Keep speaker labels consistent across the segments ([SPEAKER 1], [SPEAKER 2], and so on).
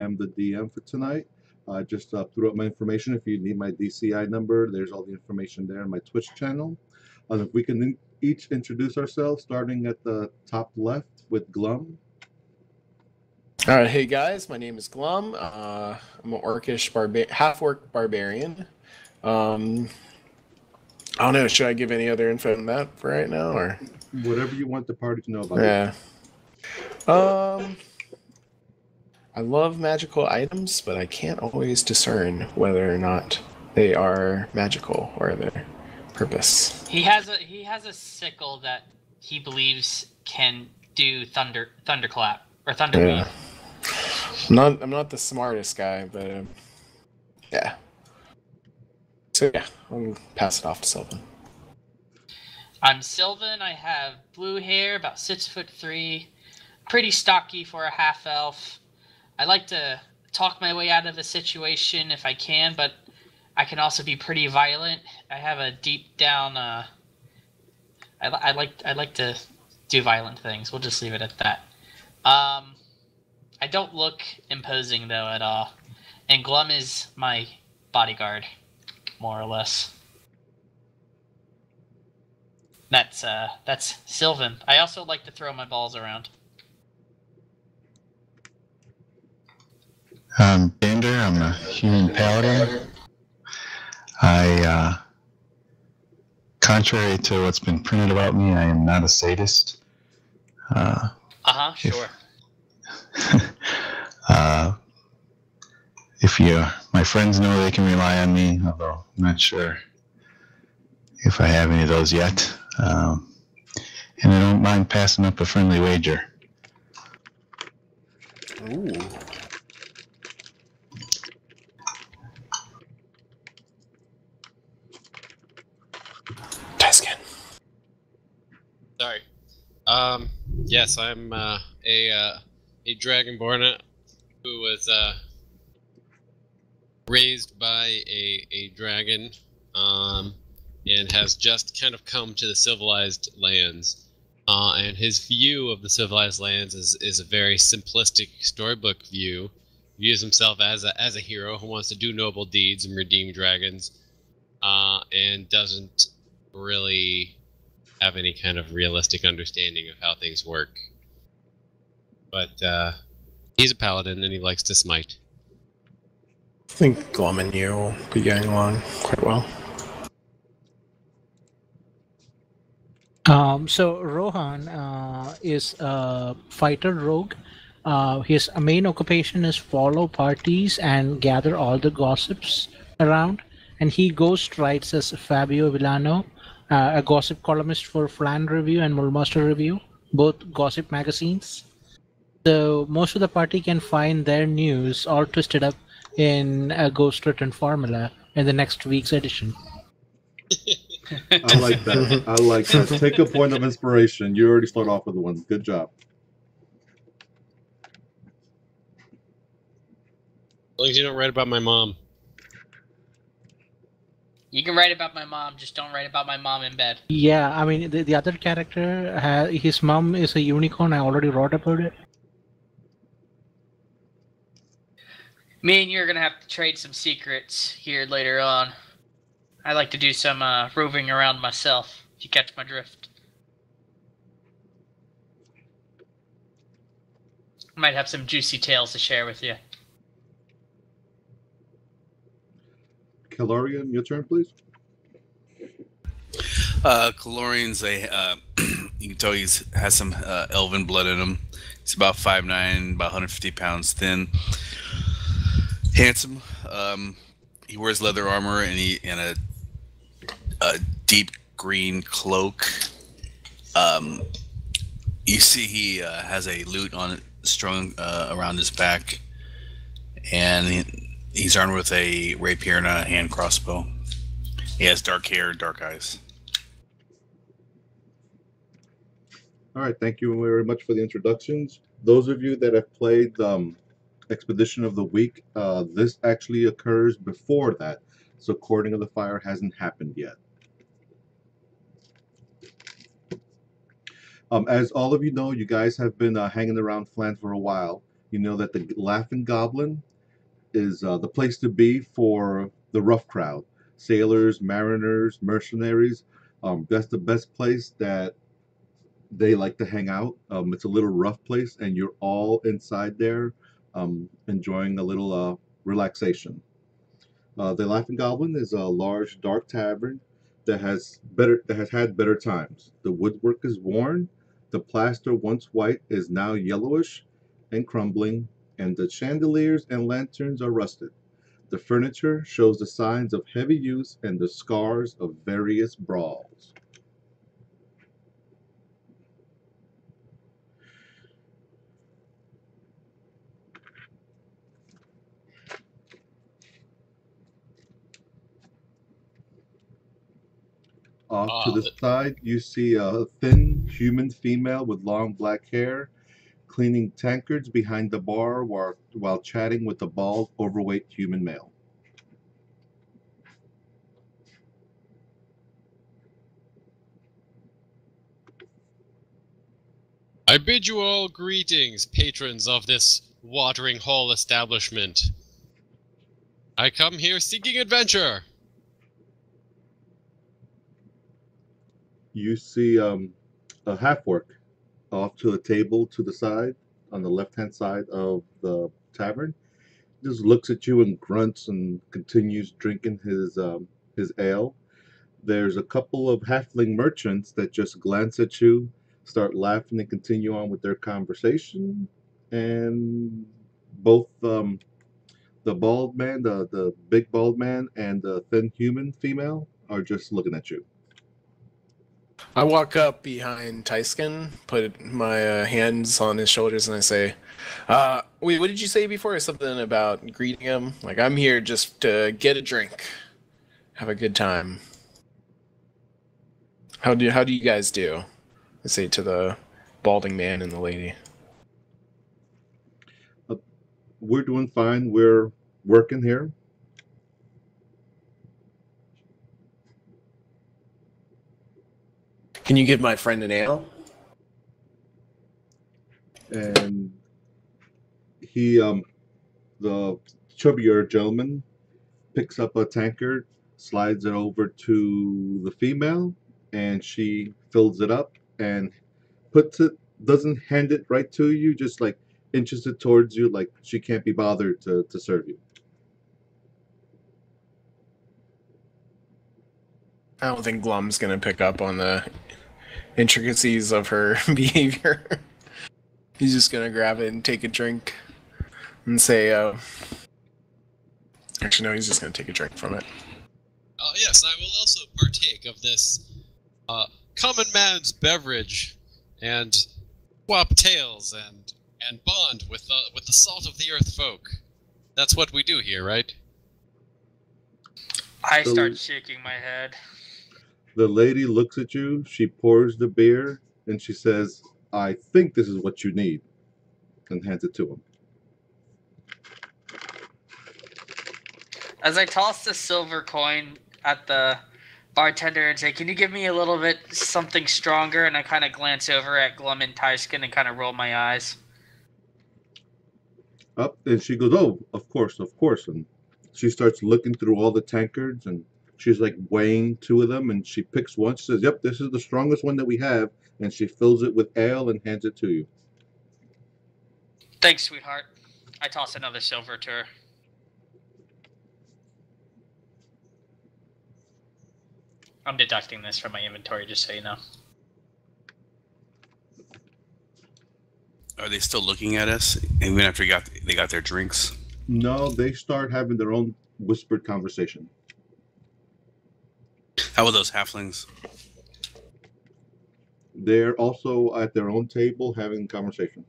[SPEAKER 1] am the DM for tonight. I just threw up my information. If you need my DCI number, there's all the information there on my Twitch channel. If we can each introduce ourselves, starting at the top left with Glum.
[SPEAKER 2] All right, hey guys, my name is Glum. I'm an orcish half-orc barbarian. I don't know. Should I give any other info on that for right now, or
[SPEAKER 1] whatever you want the party to know about?
[SPEAKER 2] Yeah. I love magical items, but I can't always discern whether or not they are magical or their purpose.
[SPEAKER 3] He has a sickle that he believes can do thunderclap or thunderwave.
[SPEAKER 2] Yeah. I'm not the smartest guy, but yeah. So yeah, I'll pass it off to Sylvan.
[SPEAKER 3] I'm Sylvan. I have blue hair, about 6'3", pretty stocky for a half elf. I like to talk my way out of a situation if I can, but I can also be pretty violent. I have a deep down. I like to do violent things. We'll just leave it at that. I don't look imposing though at all, and Glum is my bodyguard, more or less. That's Sylvan. I also like to throw my balls around.
[SPEAKER 4] I'm Bender. I'm a human paladin. Contrary to what's been printed about me, I am not a sadist.
[SPEAKER 3] Sure.
[SPEAKER 4] My friends know they can rely on me, although I'm not sure if I have any of those yet. And I don't mind passing up a friendly wager.
[SPEAKER 2] Ooh. Teskin.
[SPEAKER 5] Sorry. Yes, I'm a dragonborn who was raised by a dragon, and has just kind of come to the civilized lands. And his view of the civilized lands is a very simplistic storybook view. He views himself as a hero who wants to do noble deeds and redeem dragons, and doesn't really have any kind of realistic understanding of how things work. But he's a paladin and he likes to smite.
[SPEAKER 2] I think Glum and you will be getting along quite well.
[SPEAKER 6] So Rohan is a fighter rogue. His main occupation is follow parties and gather all the gossips around. And he ghost writes as Fabio Villano, a gossip columnist for Flan Review and Mullmaster Review, both gossip magazines. So most of the party can find their news all twisted up in a ghost written formula in the next week's edition.
[SPEAKER 1] I like that. I like that. Take a point of inspiration. You already start off with one. Good job.
[SPEAKER 5] As long as you don't write about my mom.
[SPEAKER 3] You can write about my mom, just don't write about my mom in bed.
[SPEAKER 6] Yeah, I mean, the other character, his mom is a unicorn. I already wrote about it.
[SPEAKER 3] Me and you are going to have to trade some secrets here later on. I like to do some roving around myself, if you catch my drift. I might have some juicy tales to share with you.
[SPEAKER 1] Calorian, your turn, please.
[SPEAKER 7] Calorian's you can tell he has some elven blood in him. He's about 5'9", about 150 pounds thin. Handsome. He wears leather armor and a deep green cloak. You see he has a lute on strung around his back, and he's armed with a rapier and a hand crossbow. He has dark hair and dark eyes.
[SPEAKER 1] All right, thank you very much for the introductions. Those of you that have played Expedition of the Week, this actually occurs before that, so Courting of the Fire hasn't happened yet. As all of you know, you guys have been hanging around Flan for a while. You know that the Laughing Goblin is the place to be for the rough crowd, sailors, mariners, mercenaries. That's the best place that they like to hang out. It's a little rough place, and you're all inside there, enjoying a little relaxation. The Laughing Goblin is a large, dark tavern that has had better times. The woodwork is worn, the plaster once white is now yellowish and crumbling, and the chandeliers and lanterns are rusted. The furniture shows the signs of heavy use and the scars of various brawls. Off to the side, you see a thin human female with long black hair cleaning tankards behind the bar while chatting with a bald, overweight human male.
[SPEAKER 5] I bid you all greetings, patrons of this watering hole establishment. I come here seeking adventure.
[SPEAKER 1] You see a half-orc off to a table to the side, on the left-hand side of the tavern. Just looks at you and grunts and continues drinking his ale. There's a couple of halfling merchants that just glance at you, start laughing, and continue on with their conversation. And both the bald man, the big bald man, and the thin human female are just looking at you.
[SPEAKER 2] I walk up behind Tyskin, put my hands on his shoulders, and I say, wait, what did you say before? Something about greeting him? Like, I'm here just to get a drink. Have a good time. How do you guys do? I say to the balding man and the lady.
[SPEAKER 1] We're doing fine. We're working here.
[SPEAKER 2] Can you give my friend an ale?
[SPEAKER 1] And he, the chubbier gentleman, picks up a tankard, slides it over to the female, and she fills it up and doesn't hand it right to you, just like inches it towards you, like she can't be bothered to serve you.
[SPEAKER 2] I don't think Glum's gonna pick up on the intricacies of her behavior. He's just gonna grab it and take a drink and say, actually, no, he's just gonna take a drink from it.
[SPEAKER 5] Yes, I will also partake of this common man's beverage and swap tales and bond with the salt of the earth folk. That's what we do here, right?
[SPEAKER 3] I start shaking my head.
[SPEAKER 1] The lady looks at you, she pours the beer, and she says, I think this is what you need, and hands it to him.
[SPEAKER 3] As I toss the silver coin at the bartender and say, can you give me a little bit something stronger? And I kind of glance over at Glum and Tyskin and kind of roll my eyes.
[SPEAKER 1] Up, and she goes, oh, of course. And she starts looking through all the tankards, and she's like weighing two of them, and she picks one. She says, yep, this is the strongest one that we have, and she fills it with ale and hands it to you.
[SPEAKER 3] Thanks, sweetheart. I toss another silver to her. I'm deducting this from my inventory, just so you know.
[SPEAKER 7] Are they still looking at us even after they got their drinks?
[SPEAKER 1] No, they start having their own whispered conversation.
[SPEAKER 7] How about those halflings?
[SPEAKER 1] They're also at their own table having conversation.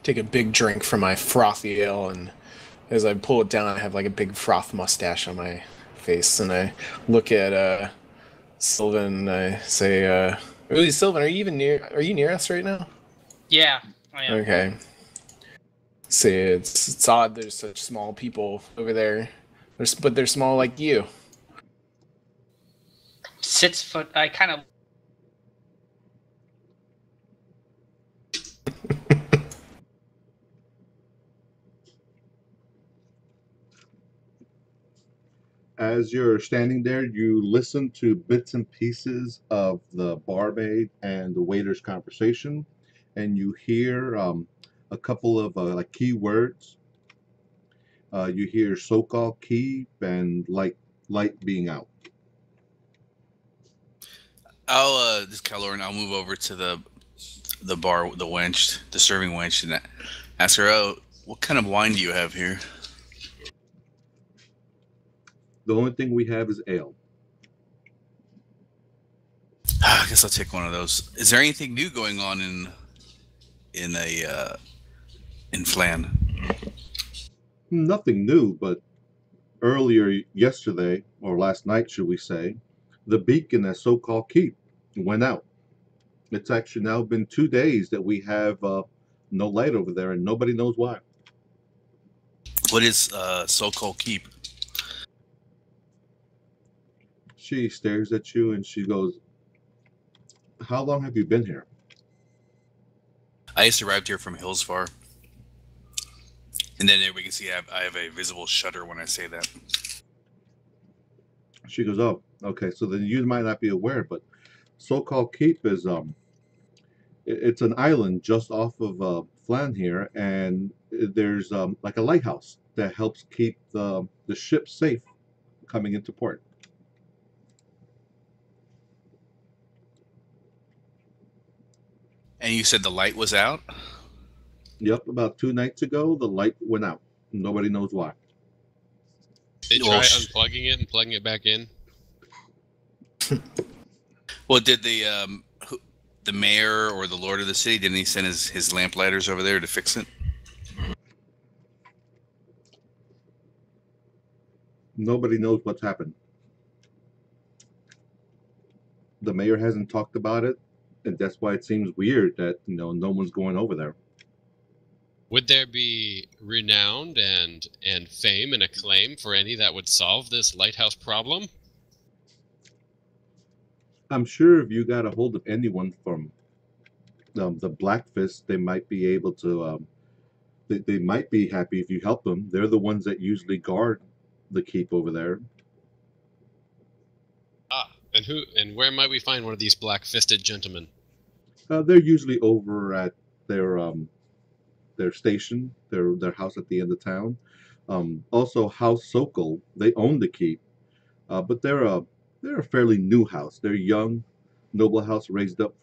[SPEAKER 2] Take a big drink from my frothy ale, and as I pull it down, I have like a big froth mustache on my face, and I look at Sylvan and I say, really, Sylvan, are you near us right now?
[SPEAKER 3] Yeah, I am.
[SPEAKER 2] Okay. See, it's odd there's such small people over there. But they're small like you.
[SPEAKER 3] 6 foot. I kind of.
[SPEAKER 1] As you're standing there, you listen to bits and pieces of the barmaid and the waiter's conversation, and you hear a couple of like key words. You hear Sokol keep and light being out.
[SPEAKER 7] I'll this Caloran. I'll move over to the bar, the wench, the serving wench, and ask her, "Oh, what kind of wine do you have here?"
[SPEAKER 1] The only thing we have is ale.
[SPEAKER 7] I guess I'll take one of those. Is there anything new going on in Flan?
[SPEAKER 1] Nothing new, but earlier yesterday, or last night, should we say, the beacon at Sokol Keep went out. It's actually now been 2 days that we have no light over there, and nobody knows why.
[SPEAKER 7] What is Sokol Keep?
[SPEAKER 1] She stares at you and she goes, "How long have you been here?"
[SPEAKER 7] I just arrived here from Hillsfar. And then there we can see I have a visible shutter when I say that.
[SPEAKER 1] She goes, "Oh, okay. So then you might not be aware, but Sokol Keep is it's an island just off of Flan here, and there's like a lighthouse that helps keep the ship safe coming into port."
[SPEAKER 7] And you said the light was out?
[SPEAKER 1] Yep, about 2 nights ago, the light went out. Nobody knows why.
[SPEAKER 5] They
[SPEAKER 7] Well,
[SPEAKER 5] try unplugging it and plugging it back in.
[SPEAKER 7] Well, did the mayor or the lord of the city, didn't he send his lamplighters over there to fix it?
[SPEAKER 1] Nobody knows what's happened. The mayor hasn't talked about it, and that's why it seems weird that no one's going over there.
[SPEAKER 5] Would there be renowned and fame and acclaim for any that would solve this lighthouse problem?
[SPEAKER 1] I'm sure if you got a hold of anyone from the Black Fist, they might be able to. They might be happy if you help them. They're the ones that usually guard the keep over there.
[SPEAKER 5] And where might we find one of these black-fisted gentlemen?
[SPEAKER 1] They're usually over at their station, their house at the end of town. Also, House Sokol, they own the keep, but they're a fairly new house. They're young, noble house raised up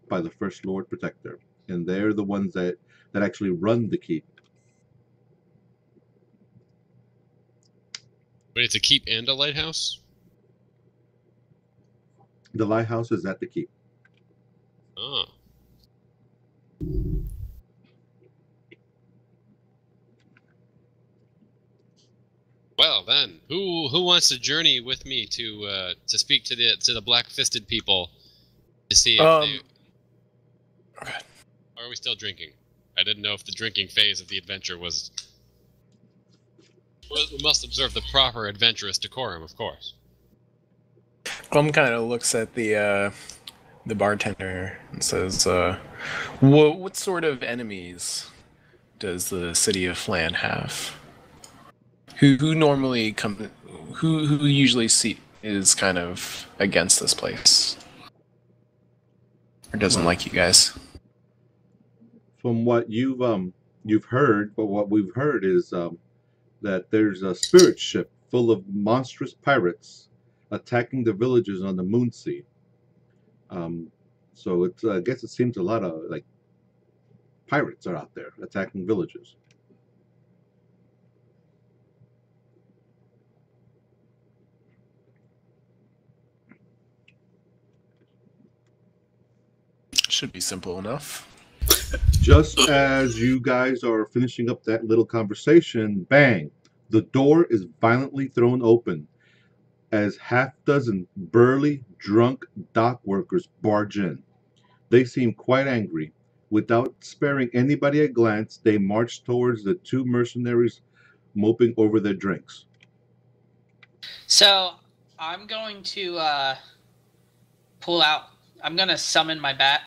[SPEAKER 1] by the First Lord Protector, and they're the ones that actually run the keep.
[SPEAKER 5] But it's a keep and a lighthouse?
[SPEAKER 1] The lighthouse is at the keep.
[SPEAKER 5] Oh. Well then, who wants to journey with me to speak to the black-fisted people to see if they...
[SPEAKER 2] Okay.
[SPEAKER 5] Or are we still drinking? I didn't know if the drinking phase of the adventure was... Well, we must observe the proper adventurous decorum, of course.
[SPEAKER 2] Glum kind of looks at the bartender and says, what sort of enemies does the city of Flan have? Who normally come? Who usually is kind of against this place, or doesn't like you guys?
[SPEAKER 1] From what you've heard, but what we've heard is that there's a spirit ship full of monstrous pirates attacking the villages on the Moonsea. So it's I guess it seems a lot of like pirates are out there attacking villages.
[SPEAKER 2] Should be simple enough.
[SPEAKER 1] Just as you guys are finishing up that little conversation, bang, the door is violently thrown open as half-dozen burly, drunk dock workers barge in. They seem quite angry. Without sparing anybody a glance, they march towards the two mercenaries moping over their drinks.
[SPEAKER 3] So I'm going to pull out. I'm gonna summon my bat